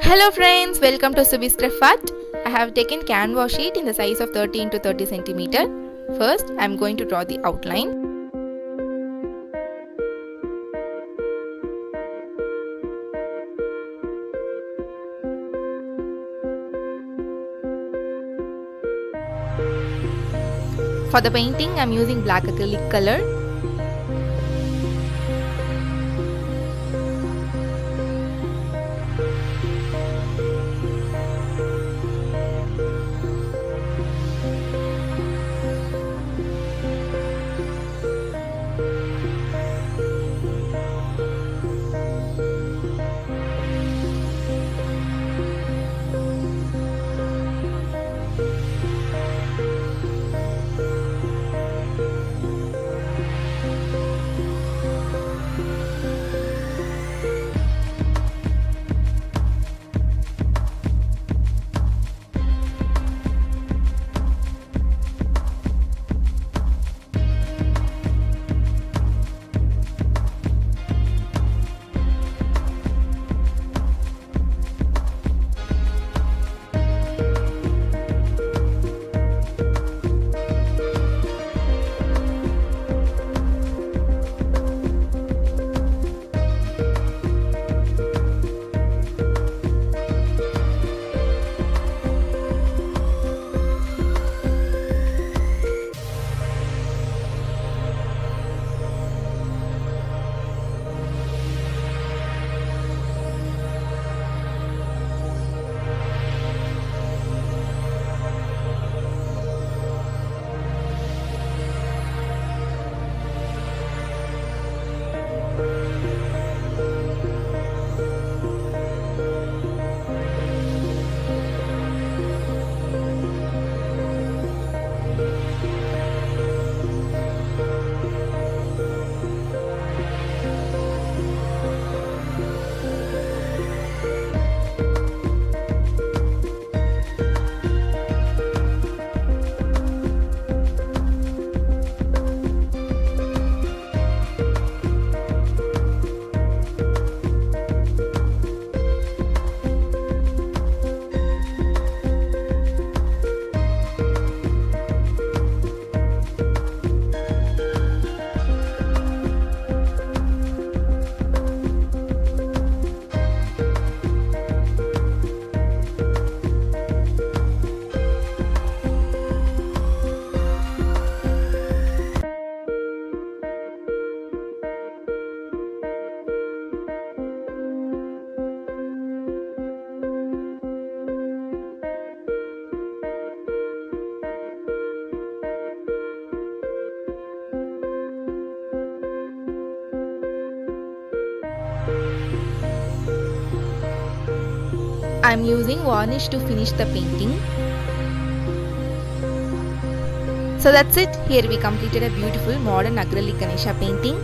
Hello friends, welcome to SubhisCrafart. I have taken canvas sheet in the size of 30 into 30 centimeter. First, I am going to draw the outline. For the painting, I am using black acrylic color. I am using varnish to finish the painting. So that's it. Here we completed a beautiful modern acrylic Ganesha painting.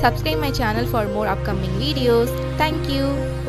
Subscribe my channel for more upcoming videos. Thank you.